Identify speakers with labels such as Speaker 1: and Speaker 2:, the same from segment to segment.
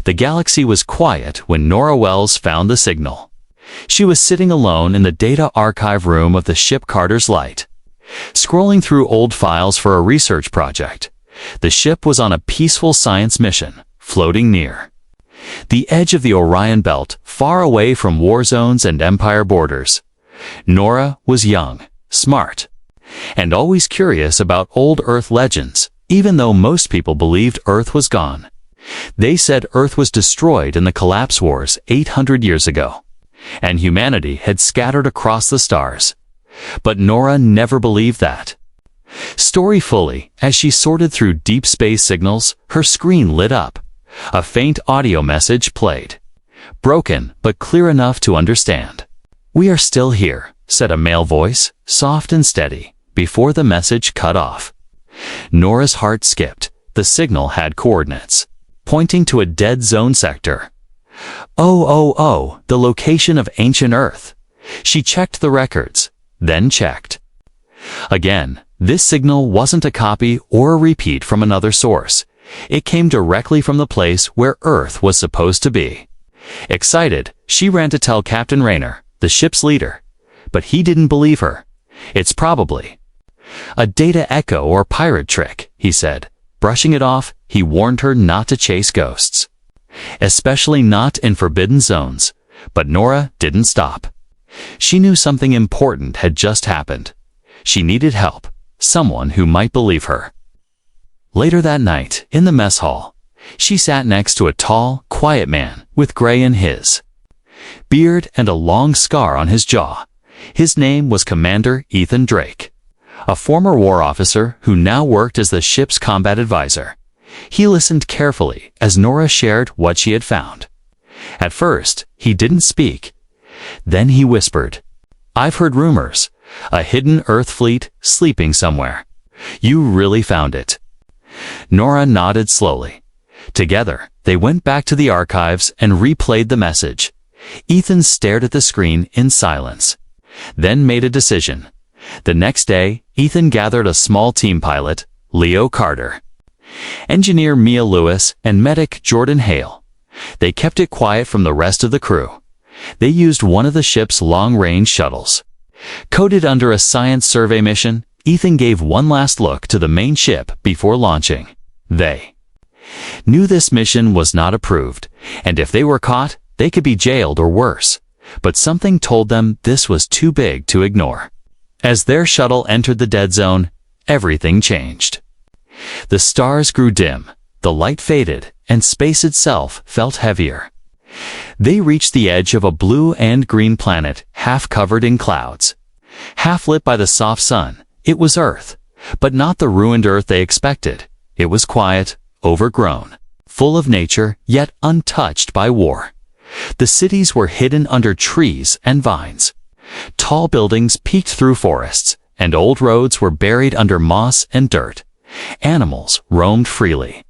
Speaker 1: The galaxy was quiet when Nora Wells found the signal. She was sitting alone in the data archive room of the ship Carter's Light, scrolling through old files for a research project. The ship was on a peaceful science mission, floating near the edge of the Orion Belt, far away from war zones and empire borders. Nora was young, smart, and always curious about old Earth legends, even though most people believed Earth was gone. They said Earth was destroyed in the collapse wars 800 years ago, and humanity had scattered across the stars. But Nora never believed that story fully. As she sorted through deep space signals, her screen lit up. A faint audio message played, broken but clear enough to understand. "We are still here," said a male voice, soft and steady, before the message cut off. Nora's heart skipped. The signal had coordinates, pointing to a dead zone sector. Oh, the location of ancient Earth. She checked the records, then checked again. This signal wasn't a copy or a repeat from another source. It came directly from the place where Earth was supposed to be. Excited, she ran to tell Captain Rayner, the ship's leader. But he didn't believe her. "It's probably a data echo or pirate trick," he said. Brushing it off, he warned her not to chase ghosts, especially not in forbidden zones. But Nora didn't stop. She knew something important had just happened. She needed help, someone who might believe her. Later that night, in the mess hall, she sat next to a tall, quiet man with gray in his beard and a long scar on his jaw. His name was Commander Ethan Drake, a former war officer who now worked as the ship's combat advisor. He listened carefully as Nora shared what she had found. At first, he didn't speak. Then he whispered, "I've heard rumors. A hidden Earth fleet sleeping somewhere. You really found it?" Nora nodded slowly. Together, they went back to the archives and replayed the message. Ethan stared at the screen in silence, then made a decision. The next day, Ethan gathered a small team: pilot Leo Carter, engineer Mia Lewis, and medic Jordan Hale. They kept it quiet from the rest of the crew. They used one of the ship's long-range shuttles. Coded under a science survey mission, Ethan gave one last look to the main ship before launching. They knew this mission was not approved, and if they were caught, they could be jailed or worse. But something told them this was too big to ignore. As their shuttle entered the dead zone, everything changed. The stars grew dim, the light faded, and space itself felt heavier. They reached the edge of a blue and green planet, half covered in clouds, half lit by the soft sun. It was Earth, but not the ruined Earth they expected. It was quiet, overgrown, full of nature, yet untouched by war. The cities were hidden under trees and vines. Tall buildings peeked through forests, and old roads were buried under moss and dirt. Animals roamed freely,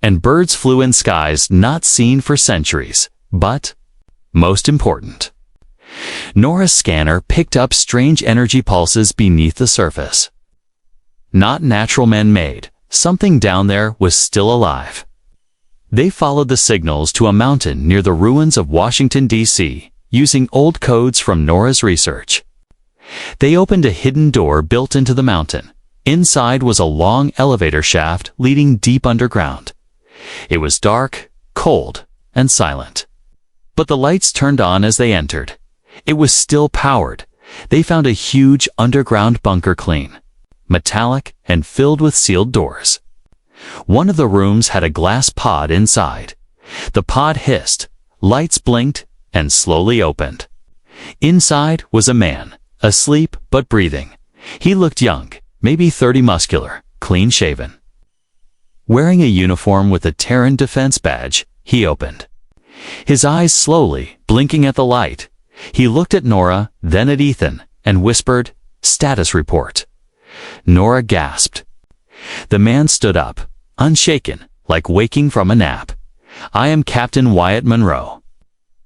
Speaker 1: and birds flew in skies not seen for centuries. But, most important, Nora's scanner picked up strange energy pulses beneath the surface. Not natural man-made, something down there was still alive. They followed the signals to a mountain near the ruins of Washington, D.C., using old codes from Nora's research. They opened a hidden door built into the mountain. Inside was a long elevator shaft leading deep underground. It was dark, cold, and silent. But the lights turned on as they entered. It was still powered. They found a huge underground bunker, clean, metallic, and filled with sealed doors. One of the rooms had a glass pod inside. The pod hissed, lights blinked, and slowly opened. Inside was a man, asleep but breathing. He looked young, maybe 30, muscular, clean-shaven. Wearing a uniform with a Terran defense badge, he opened his eyes slowly, blinking at the light. He looked at Nora, then at Ethan, and whispered, "Status report." Nora gasped. The man stood up, unshaken, like waking from a nap. "I am Captain Wyatt Monroe,"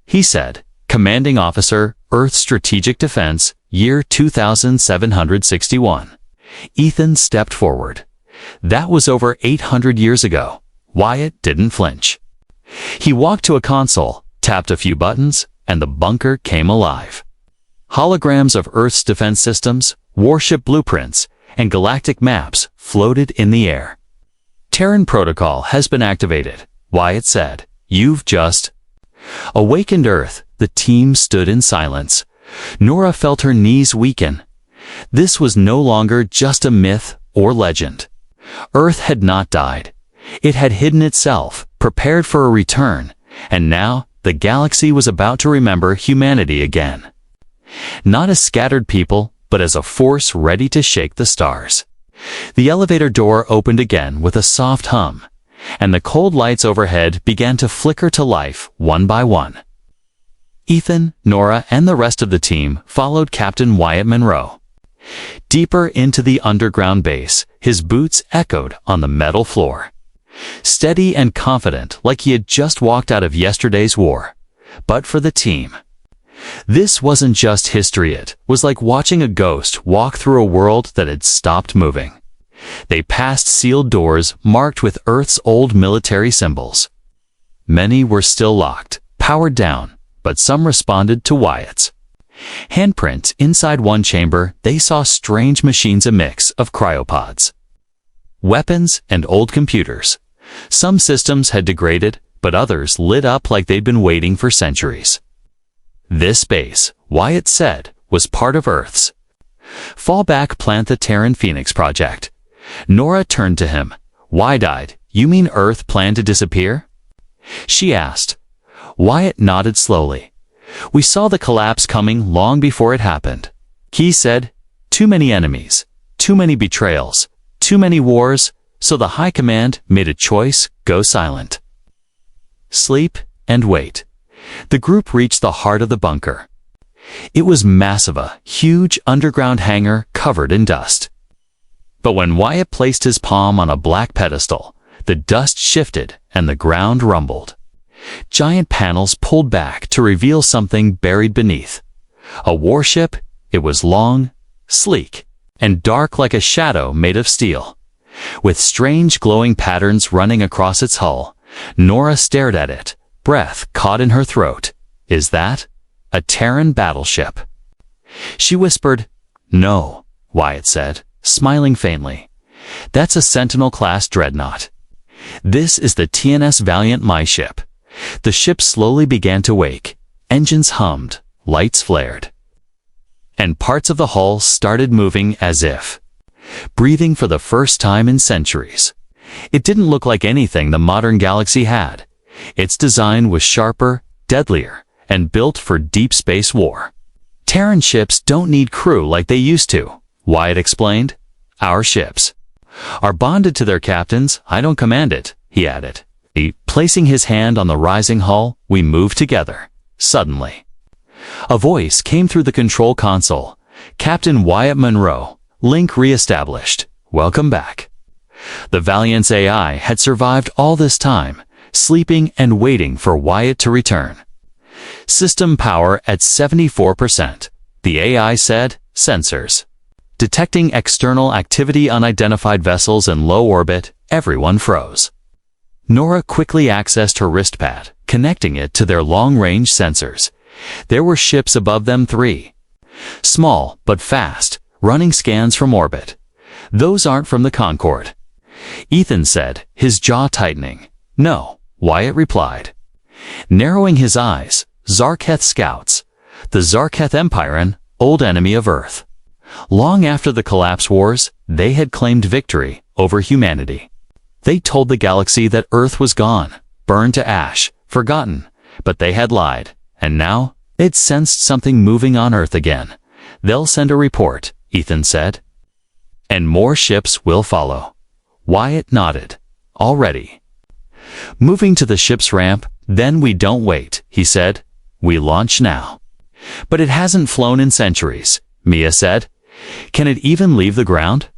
Speaker 1: he said, "Commanding Officer, Earth Strategic Defense, year 2761. Ethan stepped forward. That was over 800 years ago. Wyatt didn't flinch. He walked to a console, tapped a few buttons, and the bunker came alive. Holograms of Earth's defense systems, warship blueprints, and galactic maps floated in the air. Terran protocol has been activated, Wyatt said. You've just awakened Earth. The team stood in silence. Nora felt her knees weaken. This was no longer just a myth or legend. Earth had not died. It had hidden itself, prepared for a return, and now the galaxy was about to remember humanity again. Not as scattered people, but as a force ready to shake the stars. The elevator door opened again with a soft hum, and the cold lights overhead began to flicker to life one by one. Ethan, Nora, and the rest of the team followed Captain Wyatt Monroe. Deeper into the underground base, his boots echoed on the metal floor. Steady and confident, like he had just walked out of yesterday's war. But for the team, this wasn't just history. It was like watching a ghost walk through a world that had stopped moving. They passed sealed doors marked with Earth's old military symbols. Many were still locked, powered down, but some responded to Wyatt's handprint. Inside one chamber, they saw strange machines, a mix of cryopods, weapons, and old computers. Some systems had degraded, but others lit up like they'd been waiting for centuries. This base, Wyatt said, was part of Earth's fallback plan, the Terran Phoenix project. Nora turned to him. Wide-eyed, you mean Earth planned to disappear? She asked. Wyatt nodded slowly. We saw the collapse coming long before it happened. He said, too many enemies, too many betrayals, too many wars, so the High Command made a choice: go silent. Sleep and wait. The group reached the heart of the bunker. It was massive, a huge underground hangar covered in dust. But when Wyatt placed his palm on a black pedestal, the dust shifted and the ground rumbled. Giant panels pulled back to reveal something buried beneath. A warship. It was long, sleek, and dark like a shadow made of steel. With strange glowing patterns running across its hull, Nora stared at it, breath caught in her throat. Is that a Terran battleship? She whispered. No, Wyatt said, smiling faintly. That's a Sentinel-class dreadnought. This is the TNS Valiant, my ship. The ship slowly began to wake. Engines hummed, lights flared, and parts of the hull started moving as if breathing for the first time in centuries. It didn't look like anything the modern galaxy had. Its design was sharper, deadlier, and built for deep space war. Terran ships don't need crew like they used to, Wyatt explained. Our ships are bonded to their captains. I don't command it, he added. Placing his hand on the rising hull, we moved together. Suddenly, a voice came through the control console. Captain Wyatt Monroe, link reestablished. Welcome back. The Valiant's AI had survived all this time, sleeping and waiting for Wyatt to return. System power at 74%. The AI said. Sensors detecting external activity, unidentified vessels in low orbit. Everyone froze. Nora quickly accessed her wristpad, connecting it to their long-range sensors. There were ships above them, 3. Small, but fast, running scans from orbit. Those aren't from the Concorde, Ethan said, his jaw tightening. No, Wyatt replied, narrowing his eyes. Zarketh scouts. The Zarketh Empire, an old enemy of Earth. Long after the Collapse Wars, they had claimed victory over humanity. They told the galaxy that Earth was gone, burned to ash, forgotten, but they had lied, and now they'd sensed something moving on Earth again. They'll send a report, Ethan said. And more ships will follow. Wyatt nodded. Already. Moving to the ship's ramp. Then we don't wait, he said. We launch now. But it hasn't flown in centuries, Mia said. Can it even leave the ground?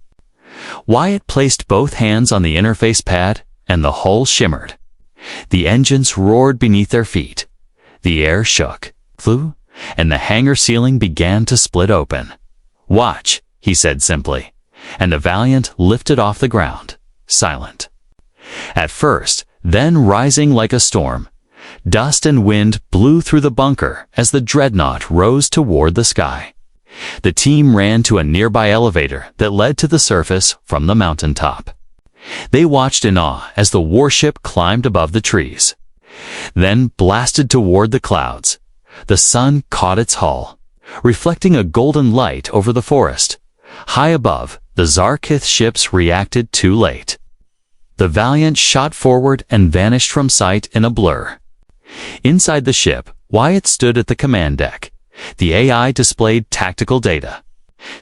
Speaker 1: Wyatt placed both hands on the interface pad, and the hull shimmered. The engines roared beneath their feet. The air shook, flew, and the hangar ceiling began to split open. Watch, he said simply, and the Valiant lifted off the ground, silent. At first, then rising like a storm, Dust and wind blew through the bunker as the dreadnought rose toward the sky. The team ran to a nearby elevator that led to the surface from the mountaintop. They watched in awe as the warship climbed above the trees, then blasted toward the clouds. The sun caught its hull, reflecting a golden light over the forest. High above, the Zarkith ships reacted too late. The Valiant shot forward and vanished from sight in a blur. Inside the ship, Wyatt stood at the command deck. The AI displayed tactical data,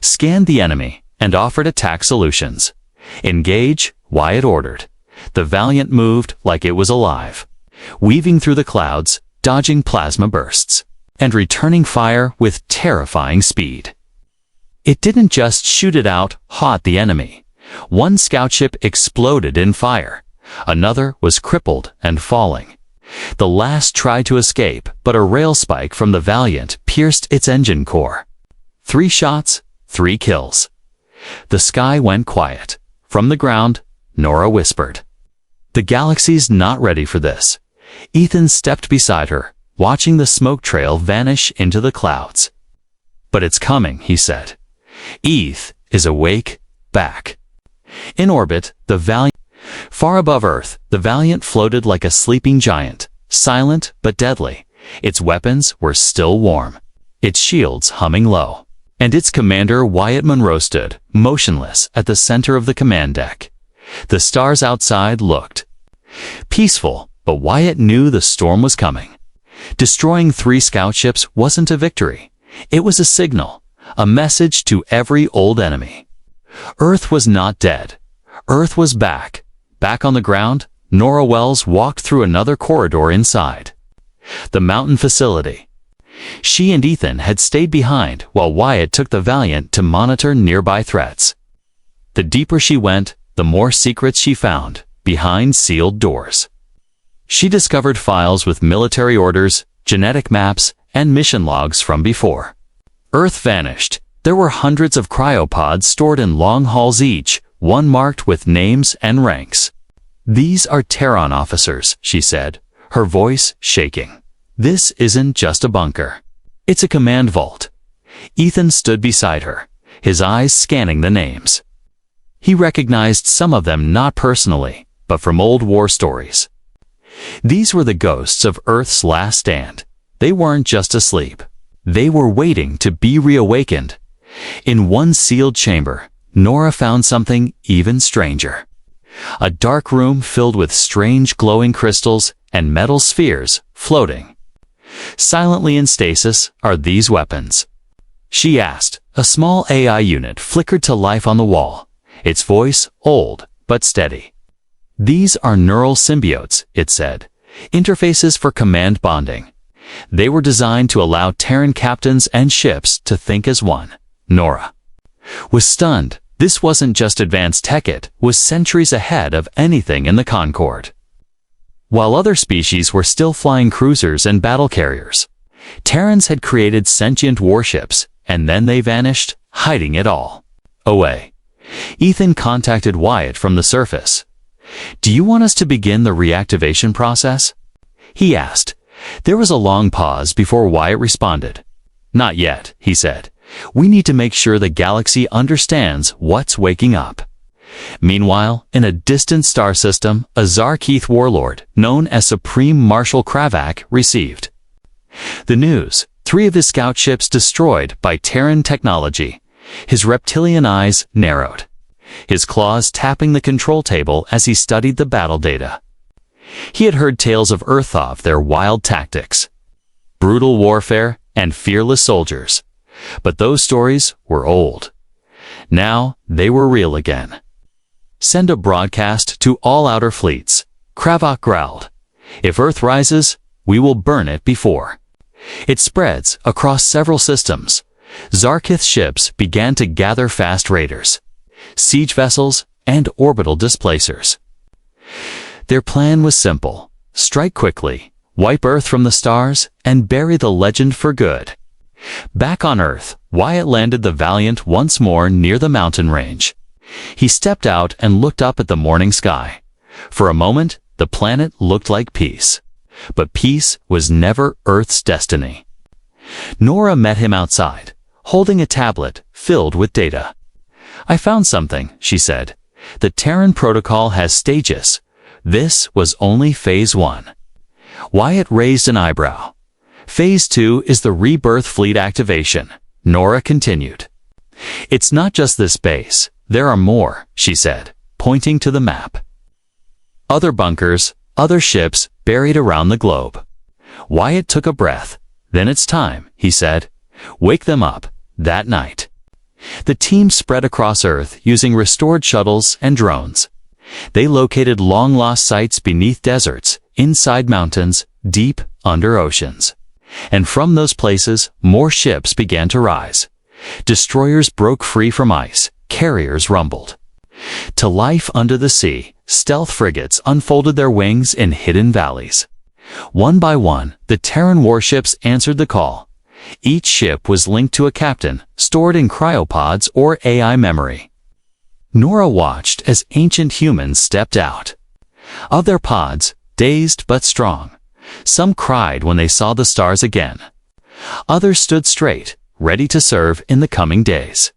Speaker 1: scanned the enemy, and offered attack solutions. "Engage," Wyatt ordered. The Valiant moved like it was alive, weaving through the clouds, dodging plasma bursts, and returning fire with terrifying speed. It didn't just shoot it out hot the enemy. One scout ship exploded in fire. Another was crippled and falling. The last tried to escape, but a rail spike from the Valiant pierced its engine core. 3 shots, 3 kills. The sky went quiet. From the ground, Nora whispered, "The galaxy's not ready for this." Ethan stepped beside her, watching the smoke trail vanish into the clouds. "But it's coming," he said. "Eth is awake, back." In orbit, the Valiant. Far above Earth, the Valiant floated like a sleeping giant, silent but deadly. Its weapons were still warm, its shields humming low, and its commander Wyatt Monroe stood, motionless, at the center of the command deck. The stars outside looked peaceful, but Wyatt knew the storm was coming. Destroying 3 scout ships wasn't a victory. It was a signal, a message to every old enemy. Earth was not dead. Earth was back. Back on the ground, Nora Wells walked through another corridor inside the mountain facility. She and Ethan had stayed behind while Wyatt took the Valiant to monitor nearby threats. The deeper she went, the more secrets she found behind sealed doors. She discovered files with military orders, genetic maps, and mission logs from before. Earth vanished. There were hundreds of cryopods stored in long halls, each one marked with names and ranks. "These are Terran officers," she said, her voice shaking. "This isn't just a bunker. It's a command vault." Ethan stood beside her, his eyes scanning the names. He recognized some of them not personally, but from old war stories. These were the ghosts of Earth's last stand. They weren't just asleep. They were waiting to be reawakened. In one sealed chamber, Nora found something even stranger. A dark room filled with strange glowing crystals and metal spheres floating silently in stasis. "Are these weapons?" she asked. A small AI unit flickered to life on the wall, its voice old but steady. "These are neural symbiotes," it said, "interfaces for command bonding. They were designed to allow Terran captains and ships to think as one." Nora was stunned. This wasn't just advanced tech, it was centuries ahead of anything in the Concord. While other species were still flying cruisers and battle carriers, Terrans had created sentient warships, and then they vanished, hiding it all away. Ethan contacted Wyatt from the surface. "Do you want us to begin the reactivation process?" he asked. There was a long pause before Wyatt responded. "Not yet," he said. "We need to make sure the galaxy understands what's waking up." Meanwhile, in a distant star system, a Zarkith warlord, known as Supreme Marshal Kravak, received the news. 3 of his scout ships destroyed by Terran technology. His reptilian eyes narrowed, his claws tapping the control table as he studied the battle data. He had heard tales of Earthov, their wild tactics, brutal warfare, and fearless soldiers. But those stories were old. Now they were real again. "Send a broadcast to all outer fleets," Kravak growled. "If Earth rises, we will burn it before it spreads across several systems." Zarkith ships began to gather fast raiders, siege vessels, and orbital displacers. Their plan was simple: strike quickly, wipe Earth from the stars, and bury the legend for good. Back on Earth, Wyatt landed the Valiant once more near the mountain range. He stepped out and looked up at the morning sky. For a moment, the planet looked like peace. but peace was never Earth's destiny. Nora met him outside, holding a tablet filled with data. "I found something," she said. "The Terran protocol has stages. This was only Phase 1. Wyatt raised an eyebrow. "Phase 2 is the Rebirth Fleet activation," Nora continued. "It's not just this base. There are more," she said, pointing to the map. Other bunkers, other ships buried around the globe. Wyatt took a breath. "Then it's time," he said. "Wake them up." That night, the team spread across Earth using restored shuttles and drones. They located long-lost sites beneath deserts, inside mountains, deep under oceans. And from those places, more ships began to rise. Destroyers broke free from ice, carriers rumbled. To life under the sea, stealth frigates unfolded their wings in hidden valleys. One by one, the Terran warships answered the call. Each ship was linked to a captain, stored in cryopods or AI memory. Nora watched as ancient humans stepped out. Of their pods, dazed but strong, some cried when they saw the stars again. Others stood straight, ready to serve in the coming days.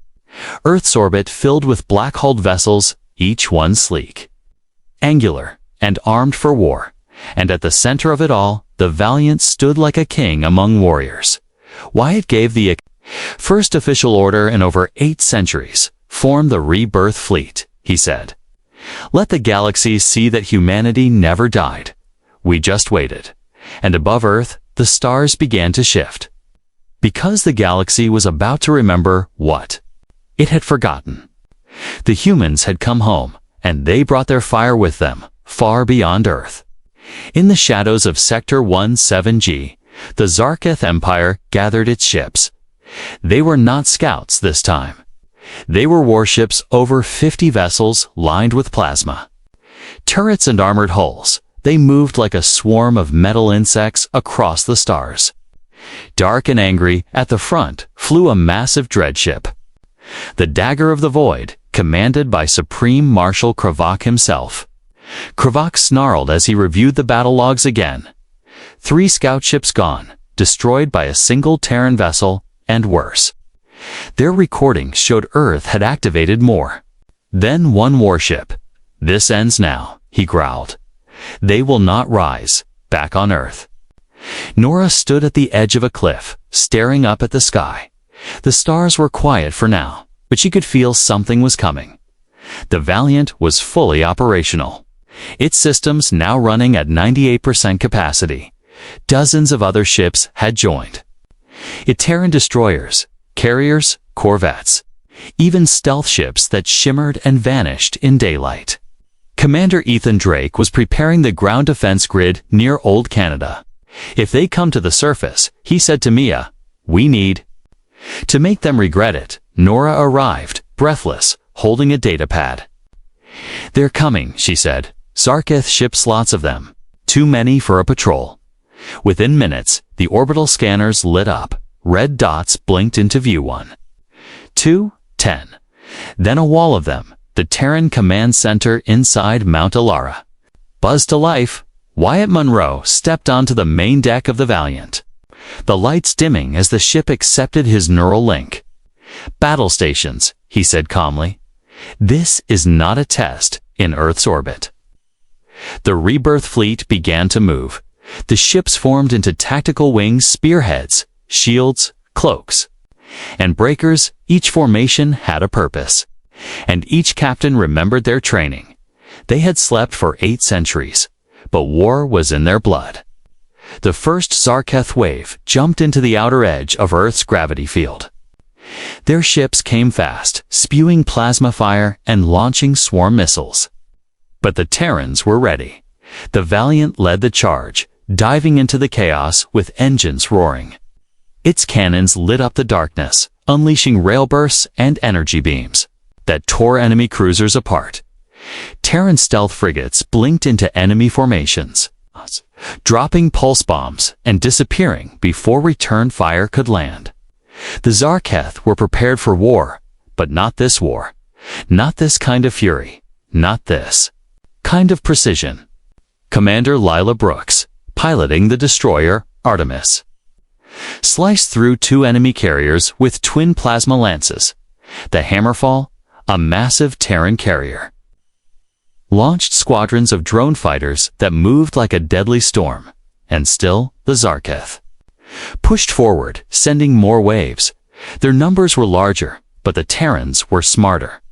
Speaker 1: Earth's orbit filled with black-hulled vessels, each one sleek, angular, and armed for war. And at the center of it all, the Valiant stood like a king among warriors. Wyatt gave the first official order in over 8 centuries. "Form the Rebirth Fleet," he said. "Let the galaxy see that humanity never died. We just waited." And above Earth, the stars began to shift. Because the galaxy was about to remember what it had forgotten. The humans had come home, and they brought their fire with them, far beyond Earth. In the shadows of Sector 17G, the Zarketh Empire gathered its ships. They were not scouts this time. They were warships, over 50 vessels lined with plasma. Turrets and armored hulls, they moved like a swarm of metal insects across the stars. Dark and angry, at the front, flew a massive dreadship. The Dagger of the Void, commanded by Supreme Marshal Kravak himself. Kravak snarled as he reviewed the battle logs again. 3 scout ships gone, destroyed by a single Terran vessel, and worse. Their recordings showed Earth had activated more. Then 1 warship. "This ends now," he growled. "They will not rise, back on Earth." Nora stood at the edge of a cliff, staring up at the sky. The stars were quiet for now, but she could feel something was coming. The Valiant was fully operational. Its systems now running at 98% capacity. Dozens of other ships had joined. Terran destroyers, carriers, corvettes, even stealth ships that shimmered and vanished in daylight. Commander Ethan Drake was preparing the ground defense grid near Old Canada. "If they come to the surface," he said to Mia, "we need..." To make them regret it, Nora arrived, breathless, holding a datapad. "They're coming," she said. "Zarketh ships lots of them. Too many for a patrol." Within minutes, the orbital scanners lit up. Red dots blinked into view. 1, 2, 10. Then a wall of them, the Terran Command Center inside Mount Alara. Buzzed to life, Wyatt Monroe stepped onto the main deck of the Valiant. The lights dimming as the ship accepted his neural link. "Battle stations," he said calmly. "This is not a test in Earth's orbit." The Rebirth Fleet began to move. The ships formed into tactical wings, spearheads, shields, cloaks, and breakers. Each formation had a purpose, and each captain remembered their training. They had slept for 8 centuries, but war was in their blood. The first Zarketh wave jumped into the outer edge of Earth's gravity field. Their ships came fast, spewing plasma fire and launching swarm missiles. But the Terrans were ready. The Valiant led the charge, diving into the chaos with engines roaring. Its cannons lit up the darkness, unleashing railbursts and energy beams that tore enemy cruisers apart. Terran stealth frigates blinked into enemy formations, dropping pulse bombs and disappearing before return fire could land. The Zarketh were prepared for war, but not this war. Not this kind of fury. Not this kind of precision. Commander Lila Brooks, piloting the destroyer Artemis. Sliced through 2 enemy carriers with twin plasma lances. The Hammerfall, a massive Terran carrier. Launched squadrons of drone fighters that moved like a deadly storm. And still, the Zarketh pushed forward, sending more waves. Their numbers were larger, but the Terrans were smarter.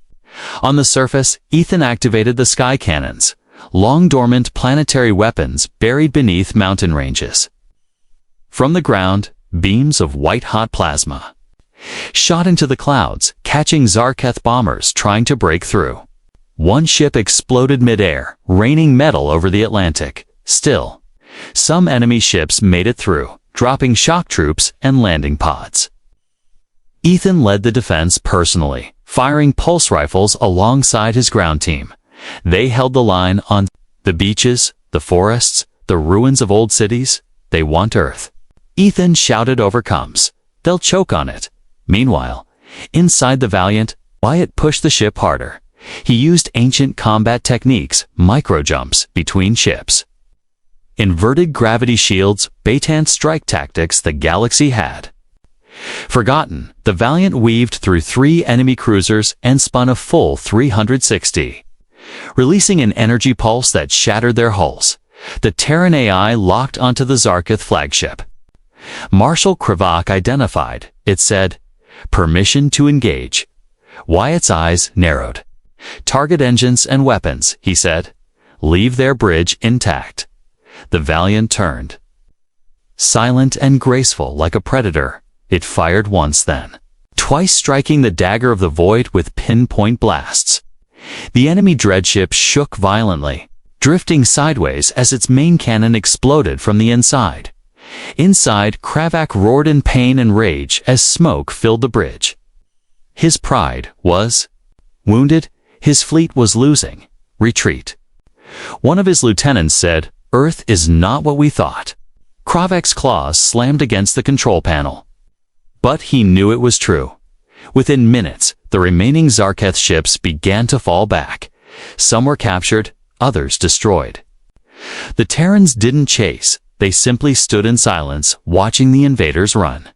Speaker 1: On the surface, Ethan activated the sky cannons, long dormant planetary weapons buried beneath mountain ranges. From the ground, beams of white-hot plasma shot into the clouds, catching Zarketh bombers trying to break through. One ship exploded mid-air, raining metal over the Atlantic. Still, some enemy ships made it through, dropping shock troops and landing pods. Ethan led the defense personally, firing pulse rifles alongside his ground team. They held the line on the beaches, the forests, the ruins of old cities. They want Earth. Ethan shouted over comms. They'll choke on it. Meanwhile, inside the Valiant, Wyatt pushed the ship harder. He used ancient combat techniques, micro-jumps between ships. Inverted gravity shields, Batant strike tactics the galaxy had forgotten. The Valiant weaved through 3 enemy cruisers and spun a full 360, releasing an energy pulse that shattered their hulls. The Terran AI locked onto the Zarketh flagship. Marshal Krivak identified. It said, "Permission to engage." Wyatt's eyes narrowed. "Target engines and weapons," he said. "Leave their bridge intact." The Valiant turned. Silent and graceful like a predator, it fired once then, twice striking the dagger of the void with pinpoint blasts. The enemy dreadship shook violently, drifting sideways as its main cannon exploded from the inside. Inside, Krivak roared in pain and rage as smoke filled the bridge. His pride was wounded, his fleet was losing. Retreat. One of his lieutenants said, "Earth is not what we thought." Krivak's claws slammed against the control panel. But he knew it was true. Within minutes, the remaining Zarketh ships began to fall back. Some were captured, others destroyed. The Terrans didn't chase, they simply stood in silence, watching the invaders run.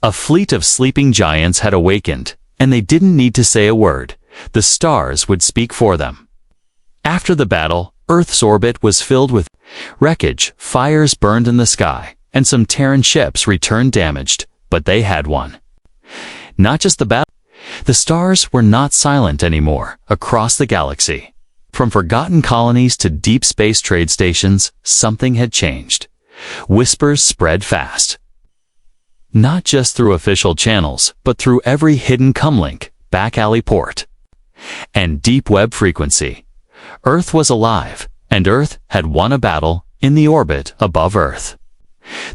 Speaker 1: A fleet of sleeping giants had awakened, and they didn't need to say a word. The stars would speak for them. After the battle, Earth's orbit was filled with wreckage, fires burned in the sky, and some Terran ships returned damaged, but they had won. Not just the battle. The stars were not silent anymore across the galaxy. From forgotten colonies to deep space trade stations, something had changed. Whispers spread fast. Not just through official channels, but through every hidden comlink, back alley port, and deep web frequency. Earth was alive, and Earth had won a battle in the orbit above Earth.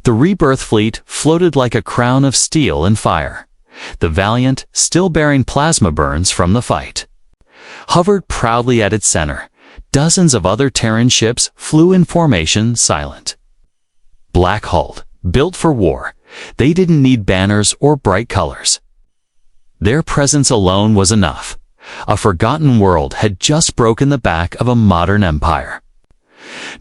Speaker 1: The Rebirth Fleet floated like a crown of steel and fire. The Valiant, still bearing plasma burns from the fight, hovered proudly at its center. Dozens of other Terran ships flew in formation, silent. Black-hulled, built for war, they didn't need banners or bright colors. Their presence alone was enough. A forgotten world had just broken the back of a modern empire.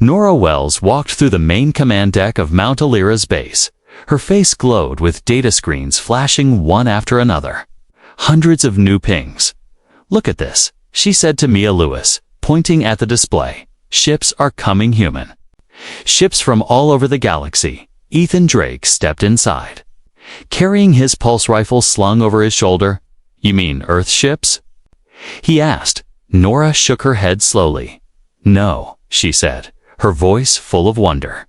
Speaker 1: Nora Wells walked through the main command deck of Mount Alira's base. Her face glowed with data screens flashing one after another. Hundreds of new pings. "Look at this," she said to Mia Lewis, pointing at the display. "Ships are coming human." Ships from all over the galaxy. Ethan Drake stepped inside, carrying his pulse rifle slung over his shoulder. "You mean Earth ships?" he asked. Nora shook her head slowly. "No," she said, her voice full of wonder.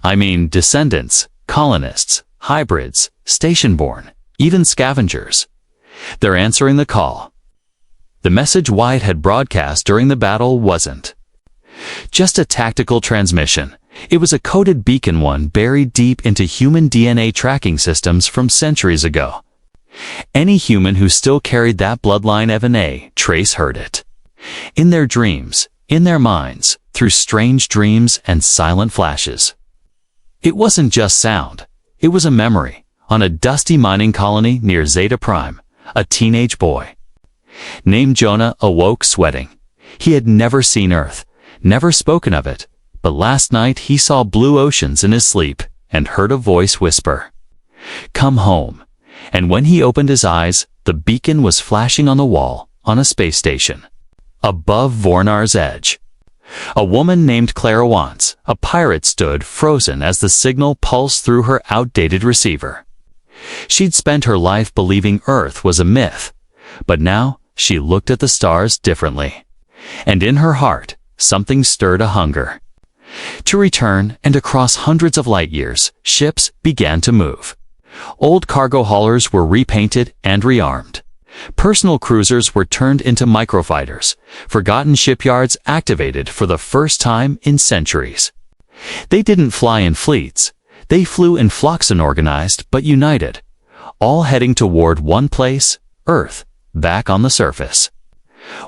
Speaker 1: "I mean descendants, colonists, hybrids, station-born, even scavengers. They're answering the call." The message Wyatt had broadcast during the battle wasn't just a tactical transmission. It was a coded beacon, one buried deep into human DNA tracking systems from centuries ago. Any human who still carried that bloodline DNA trace heard it. In their dreams, in their minds, through strange dreams and silent flashes. It wasn't just sound. It was a memory. On a dusty mining colony near Zeta Prime, a teenage boy named Jonah awoke sweating. He had never seen Earth, never spoken of it, but last night he saw blue oceans in his sleep and heard a voice whisper, "Come home." And when he opened his eyes, the beacon was flashing on the wall on a space station, above Vornar's edge. A woman named Clairvoyance, a pirate, stood frozen as the signal pulsed through her outdated receiver. She'd spent her life believing Earth was a myth, but now she looked at the stars differently. And in her heart, something stirred a hunger. To return, and across hundreds of light years, ships began to move. Old cargo haulers were repainted and rearmed. Personal cruisers were turned into microfighters, forgotten shipyards activated for the first time in centuries. They didn't fly in fleets. They flew in flocks, unorganized but united, all heading toward one place, Earth, back on the surface.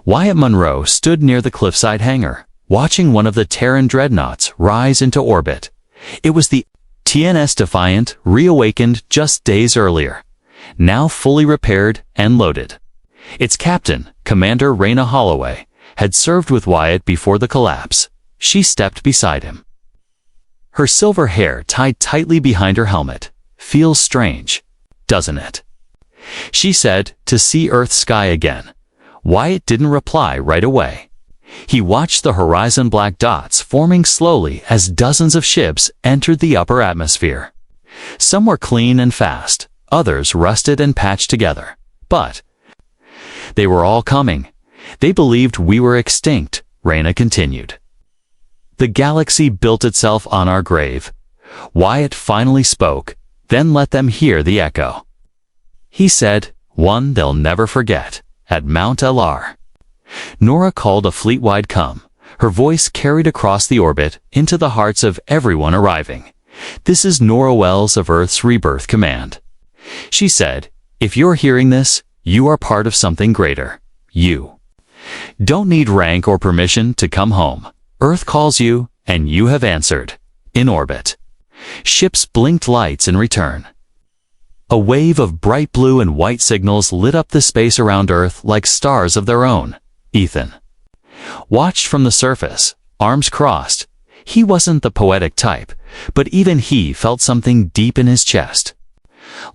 Speaker 1: Wyatt Monroe stood near the cliffside hangar, watching one of the Terran dreadnoughts rise into orbit. It was the TNS Defiant, reawakened just days earlier, now fully repaired and loaded. Its captain, Commander Raina Holloway, had served with Wyatt before the collapse. She stepped beside him. Her silver hair tied tightly behind her helmet. "Feels strange, doesn't it?" she said, "to see Earth's sky again." Wyatt didn't reply right away. He watched the horizon black dots forming slowly as dozens of ships entered the upper atmosphere. Some were clean and fast, others rusted and patched together. But they were all coming. They believed we were extinct, Raina continued. The galaxy built itself on our grave. Wyatt finally spoke, then let them hear the echo. He said, "One they'll never forget, at Mount LR." Nora called a fleet-wide come. Her voice carried across the orbit into the hearts of everyone arriving. "This is Nora Wells of Earth's Rebirth Command." She said, "If you're hearing this, you are part of something greater. You don't need rank or permission to come home. Earth calls you, and you have answered. In orbit." Ships blinked lights in return. A wave of bright blue and white signals lit up the space around Earth like stars of their own. Ethan watched from the surface, arms crossed. He wasn't the poetic type, but even he felt something deep in his chest.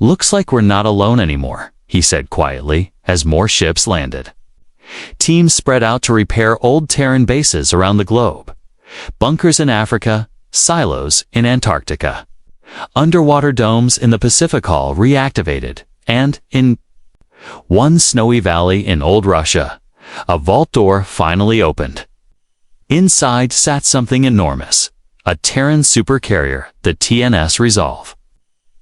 Speaker 1: "Looks like we're not alone anymore," he said quietly as more ships landed. Teams spread out to repair old Terran bases around the globe. Bunkers in Africa, silos in Antarctica. Underwater domes in the Pacific all reactivated, and in one snowy valley in old Russia, a vault door finally opened. Inside sat something enormous, a Terran supercarrier, the TNS Resolve.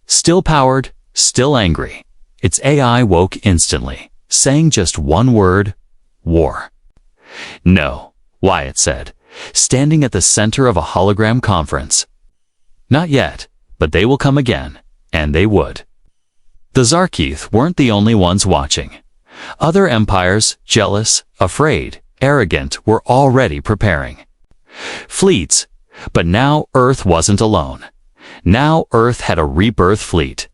Speaker 1: Still powered, still angry. Its AI woke instantly, saying just one word: war. "No," Wyatt said, standing at the center of a hologram conference. "Not yet, but they will come again," and they would. The Zarkeith weren't the only ones watching. Other empires, jealous, afraid, arrogant, were already preparing. Fleets, but now Earth wasn't alone. Now Earth had a rebirth fleet.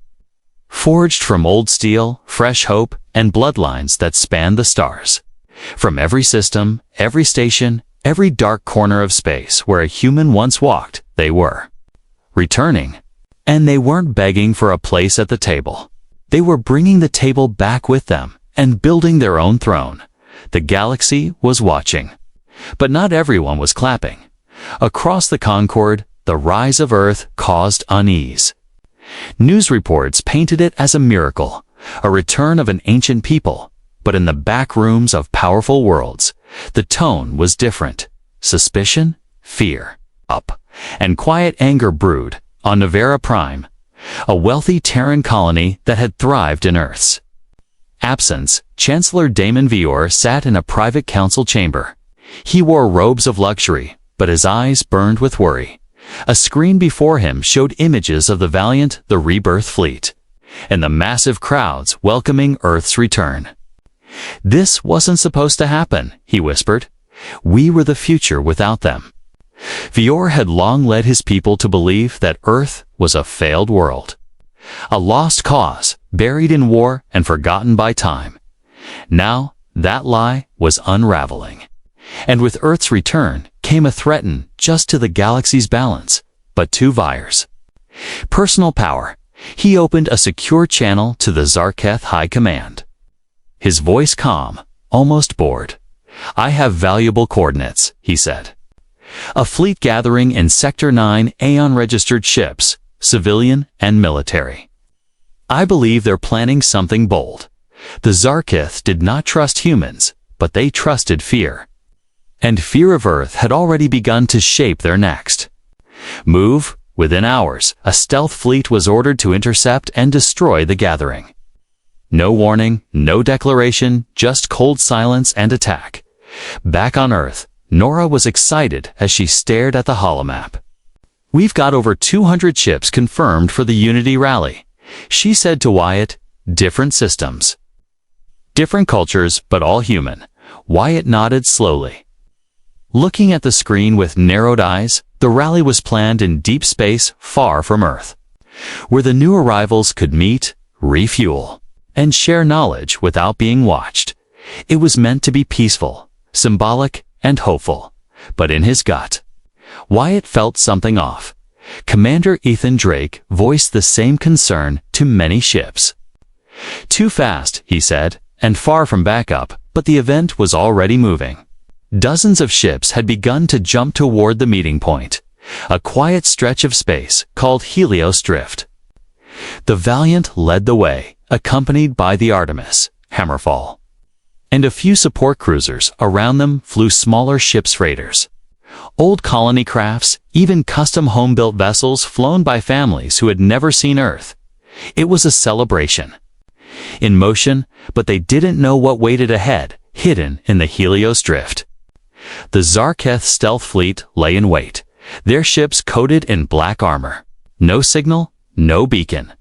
Speaker 1: Forged from old steel, fresh hope, and bloodlines that spanned the stars. From every system, every station, every dark corner of space where a human once walked, they were returning. And they weren't begging for a place at the table. They were bringing the table back with them and building their own throne. The galaxy was watching. But not everyone was clapping. Across the Concord, the rise of Earth caused unease. News reports painted it as a miracle, a return of an ancient people. But in the back rooms of powerful worlds, the tone was different. Suspicion, fear, up, and quiet anger brewed on Nevera Prime, a wealthy Terran colony that had thrived in Earth's absence. Chancellor Damon Vior sat in a private council chamber. He wore robes of luxury, but his eyes burned with worry. A screen before him showed images of the Valiant, the Rebirth Fleet, and the massive crowds welcoming Earth's return. "This wasn't supposed to happen," he whispered. "We were the future without them." Vior had long led his people to believe that Earth was a failed world, a lost cause, buried in war and forgotten by time. Now, that lie was unraveling. And with Earth's return came a threat just to the galaxy's balance, but to Vyers. Personal power. He opened a secure channel to the Zarketh High Command. His voice calm, almost bored. "I have valuable coordinates," he said. "A fleet gathering in Sector 9 Aeon-registered ships, civilian and military. I believe they're planning something bold." The Zarketh did not trust humans, but they trusted fear. And fear of Earth had already begun to shape their next move. Within hours, a stealth fleet was ordered to intercept and destroy the gathering. No warning, no declaration, just cold silence and attack. Back on Earth, Nora was excited as she stared at the holomap. "We've got over 200 ships confirmed for the Unity rally," she said to Wyatt. "Different systems. Different cultures, but all human." Wyatt nodded slowly. Looking at the screen with narrowed eyes, the rally was planned in deep space far from Earth, where the new arrivals could meet, refuel, and share knowledge without being watched. It was meant to be peaceful, symbolic, and hopeful. But in his gut, Wyatt felt something off. Commander Ethan Drake voiced the same concern to many ships. "Too fast," he said, and far from backup, but the event was already moving. Dozens of ships had begun to jump toward the meeting point, a quiet stretch of space called Helios Drift. The Valiant led the way, accompanied by the Artemis, Hammerfall, and a few support cruisers. Around them flew smaller ships, freighters, old colony crafts, even custom home-built vessels flown by families who had never seen Earth. It was a celebration in motion, but they didn't know what waited ahead, hidden in the Helios Drift. The Zarketh stealth fleet lay in wait, their ships coated in black armor. No signal, no beacon.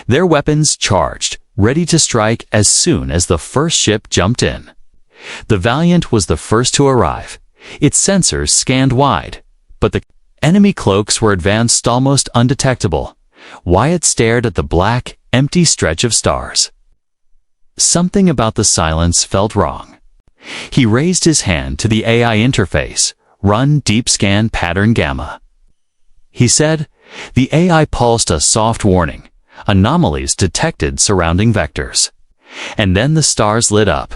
Speaker 1: Their weapons charged, ready to strike as soon as the first ship jumped in. The Valiant was the first to arrive. Its sensors scanned wide, but the enemy cloaks were advanced, almost undetectable. Wyatt stared at the black, empty stretch of stars. Something about the silence felt wrong. He raised his hand to the AI interface. "Run deep scan pattern gamma," he said. The AI pulsed a soft warning. Anomalies detected surrounding vectors. And then the stars lit up.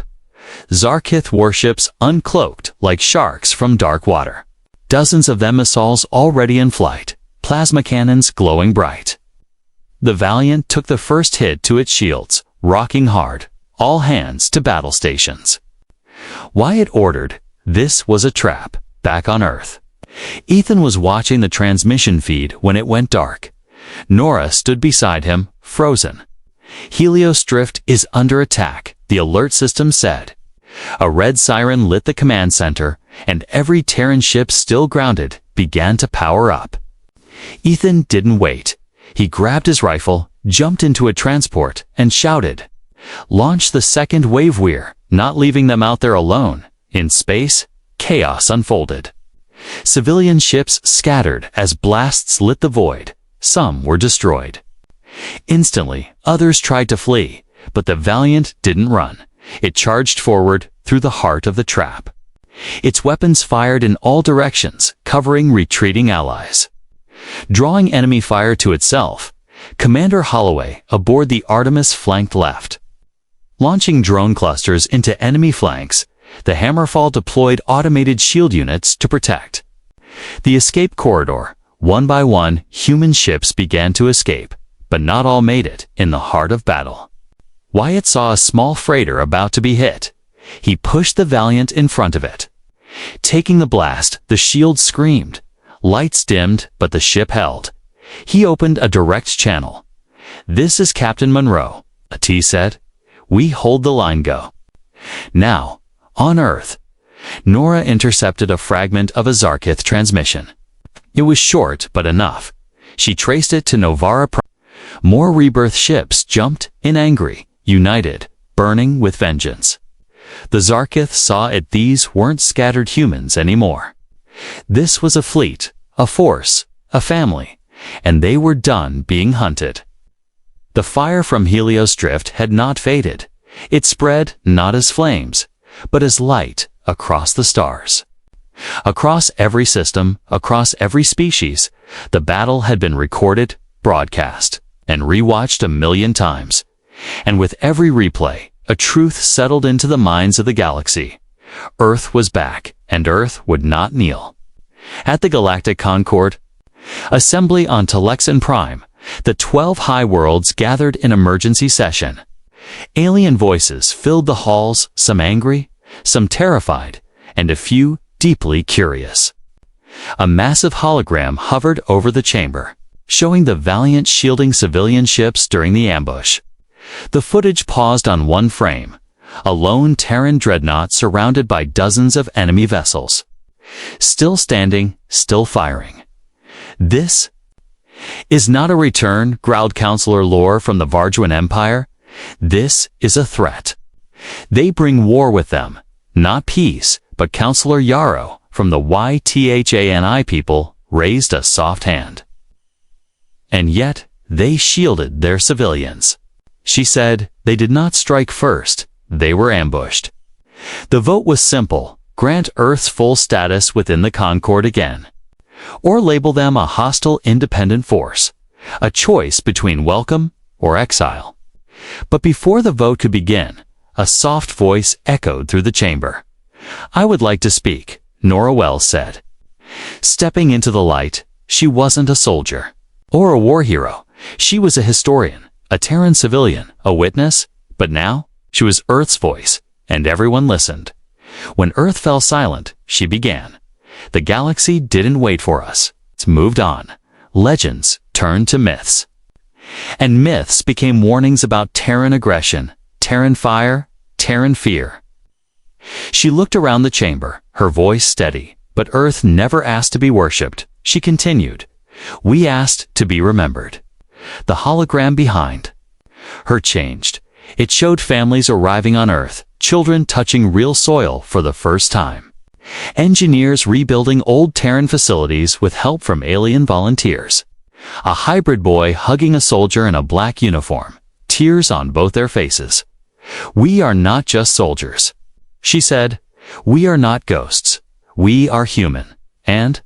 Speaker 1: Zarketh warships uncloaked like sharks from dark water. Dozens of them, missiles already in flight, plasma cannons glowing bright. The Valiant took the first hit to its shields, rocking hard. "All hands to battle stations," Wyatt ordered. This was a trap. Back on Earth, Ethan was watching the transmission feed when it went dark. Nora stood beside him, frozen. "Helios Drift is under attack," the alert system said. A red siren lit the command center, and every Terran ship still grounded began to power up. Ethan didn't wait. He grabbed his rifle, jumped into a transport, and shouted, "Launch the second wave. We're not leaving them out there alone." In space, chaos unfolded. Civilian ships scattered as blasts lit the void. Some were destroyed. Instantly, others tried to flee, but the Valiant didn't run. It charged forward through the heart of the trap. Its weapons fired in all directions, covering retreating allies. Drawing enemy fire to itself, Commander Holloway aboard the Artemis flanked left. Launching drone clusters into enemy flanks, the Hammerfall deployed automated shield units to protect the escape corridor. One by one, human ships began to escape, but not all made it in the heart of battle. Wyatt saw a small freighter about to be hit. He pushed the Valiant in front of it. Taking the blast, the shield screamed. Lights dimmed, but the ship held. He opened a direct channel. "This is Captain Monroe," a T said. "We hold the line. Go." Now, on Earth, Nora intercepted a fragment of a Zarketh transmission. It was short, but enough. She traced it to Novara. More Rebirth ships jumped in, angry, united, burning with vengeance. The Zarketh saw it. These weren't scattered humans anymore. This was a fleet, a force, a family, and they were done being hunted. The fire from Helios Drift had not faded. It spread not as flames, but as light across the stars. Across every system, across every species, the battle had been recorded, broadcast, and rewatched a million times. And with every replay, a truth settled into the minds of the galaxy. Earth was back, and Earth would not kneel. At the Galactic Concord Assembly on Telexan Prime, the 12 High Worlds gathered in emergency session. Alien voices filled the halls, some angry, some terrified, and a few deeply curious. A massive hologram hovered over the chamber, showing the Valiant shielding civilian ships during the ambush. The footage paused on one frame, a lone Terran dreadnought surrounded by dozens of enemy vessels. Still standing, still firing. "This is not a return," growled Counselor Lore from the Varjuan Empire. "This is a threat. They bring war with them, not peace." But Counselor Yarrow from the YTHANI people raised a soft hand. "And yet, they shielded their civilians." She said they did not strike first, they were ambushed. The vote was simple: grant Earth's full status within the Concord again, or label them a hostile independent force, a choice between welcome or exile. But before the vote could begin, a soft voice echoed through the chamber. "I would like to speak," Nora Wells said. Stepping into the light, she wasn't a soldier or a war hero. She was a historian, a Terran civilian, a witness, but now she was Earth's voice, and everyone listened. When Earth fell silent, she began. "The galaxy didn't wait for us. It's moved on. Legends turned to myths. And myths became warnings about Terran aggression, Terran fire, Terran fear." She looked around the chamber, her voice steady. "But Earth never asked to be worshipped," she continued. "We asked to be remembered." The hologram behind her changed. It showed families arriving on Earth, children touching real soil for the first time. Engineers rebuilding old Terran facilities with help from alien volunteers. A hybrid boy hugging a soldier in a black uniform, tears on both their faces. "We are not just soldiers," she said. "We are not ghosts. We are human. And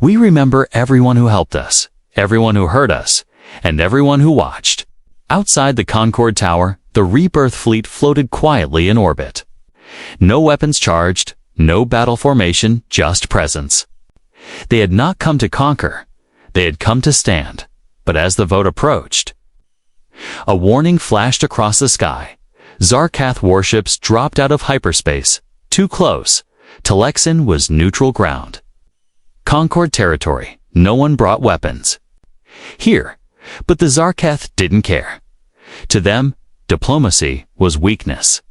Speaker 1: we remember everyone who helped us, everyone who hurt us, and everyone who watched." Outside the Concord Tower, the Rebirth Fleet floated quietly in orbit. No weapons charged, no battle formation, just presence. They had not come to conquer. They had come to stand. But as the vote approached, a warning flashed across the sky. Zarkath warships dropped out of hyperspace. Too close. Telexan was neutral ground. Concord territory. No one brought weapons. Here. But the Zarkath didn't care. To them, diplomacy was weakness.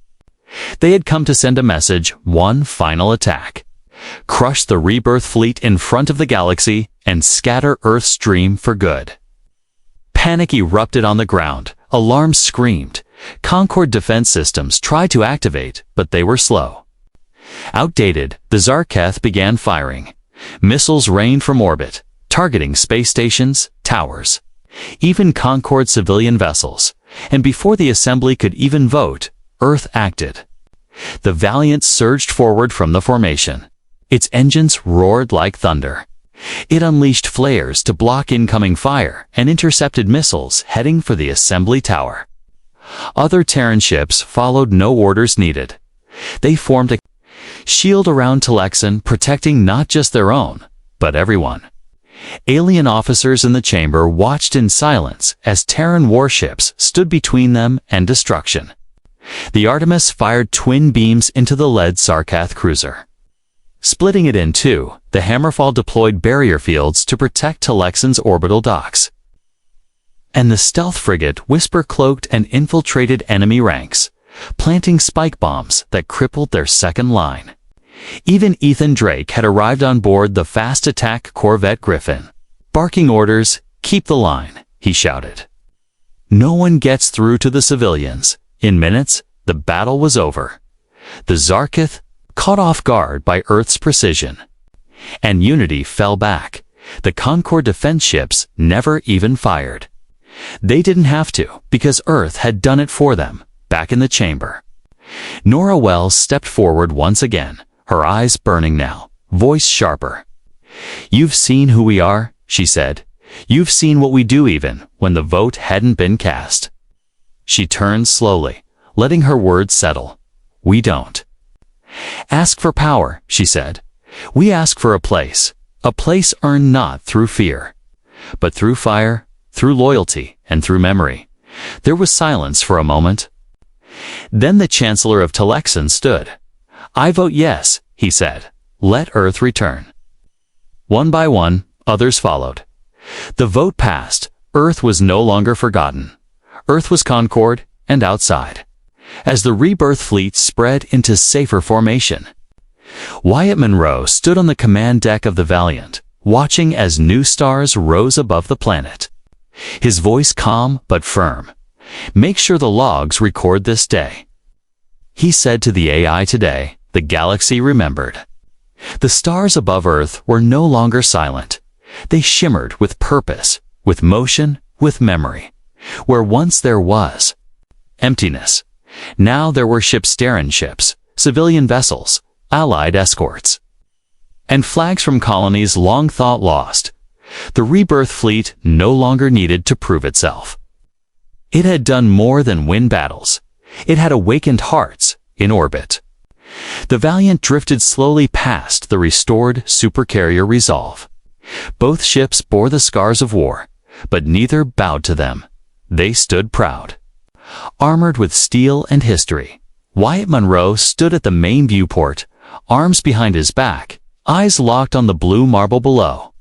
Speaker 1: They had come to send a message, one final attack. Crush the Rebirth Fleet in front of the galaxy and scatter Earth's dream for good. Panic erupted on the ground. Alarms screamed. Concord defense systems tried to activate, but they were slow. Outdated, the Zarkath began firing. Missiles rained from orbit, targeting space stations, towers, even Concord civilian vessels. And before the assembly could even vote, Earth acted. The Valiant surged forward from the formation. Its engines roared like thunder. It unleashed flares to block incoming fire and intercepted missiles heading for the assembly tower. Other Terran ships followed, no orders needed. They formed a shield around Telexan, protecting not just their own, but everyone. Alien officers in the chamber watched in silence as Terran warships stood between them and destruction. The Artemis fired twin beams into the lead Zarkath cruiser. Splitting it in two, the Hammerfall deployed barrier fields to protect Telexan's orbital docks. And the stealth frigate Whisper cloaked and infiltrated enemy ranks, planting spike bombs that crippled their second line. Even Ethan Drake had arrived on board the fast attack corvette Griffin. Barking orders, "Keep the line," he shouted. No one gets through to the civilians. In minutes, the battle was over. The Zarkath, caught off guard by Earth's precision, and Unity fell back. The Concord defense ships never even fired. They didn't have to, because Earth had done it for them, back in the chamber. Nora Wells stepped forward once again, her eyes burning now, voice sharper. "You've seen who we are," she said. "You've seen what we do even when the vote hadn't been cast." She turned slowly, letting her words settle. "We don't ask for power," she said. "We ask for a place earned not through fear, but through fire, through loyalty, and through memory." There was silence for a moment. Then the Chancellor of Telexan stood. "I vote yes," he said. "Let Earth return." One by one, others followed. The vote passed. Earth was no longer forgotten. Earth was Concord and outside. As the Rebirth Fleet spread into safer formation, Wyatt Monroe stood on the command deck of the Valiant, watching as new stars rose above the planet. His voice calm but firm. "Make sure the logs record this day." He said to the AI today, the galaxy remembered. The stars above Earth were no longer silent. They shimmered with purpose, with motion, with memory. Where once there was emptiness, now there were Terran ships, civilian vessels, allied escorts, and flags from colonies long thought lost. The Rebirth Fleet no longer needed to prove itself. It had done more than win battles. It had awakened hearts in orbit. The Valiant drifted slowly past the restored supercarrier Resolve. Both ships bore the scars of war, but neither bowed to them. They stood proud. Armored with steel and history, Wyatt Monroe stood at the main viewport, arms behind his back, eyes locked on the blue marble below.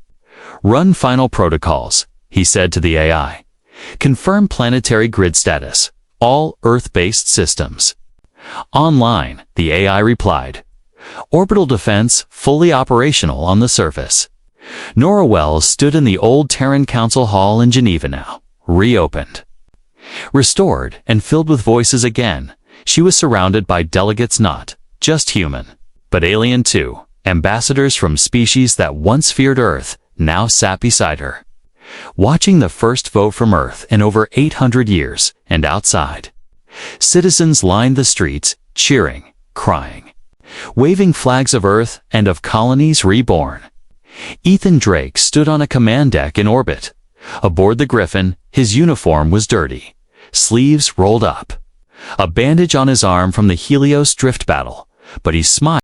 Speaker 1: "Run final protocols," he said to the AI. "Confirm planetary grid status, all Earth-based systems." "Online," the AI replied. "Orbital defense fully operational on the surface." Nora Wells stood in the old Terran Council Hall in Geneva now, reopened. Restored and filled with voices again, she was surrounded by delegates not just human, but alien too. Ambassadors from species that once feared Earth now sat beside her, watching the first vote from Earth in over 800 years, and outside. Citizens lined the streets, cheering, crying, waving flags of Earth and of colonies reborn. Ethan Drake stood on a command deck in orbit. Aboard the Griffin, his uniform was dirty, sleeves rolled up, a bandage on his arm from the Helios drift battle, but he smiled.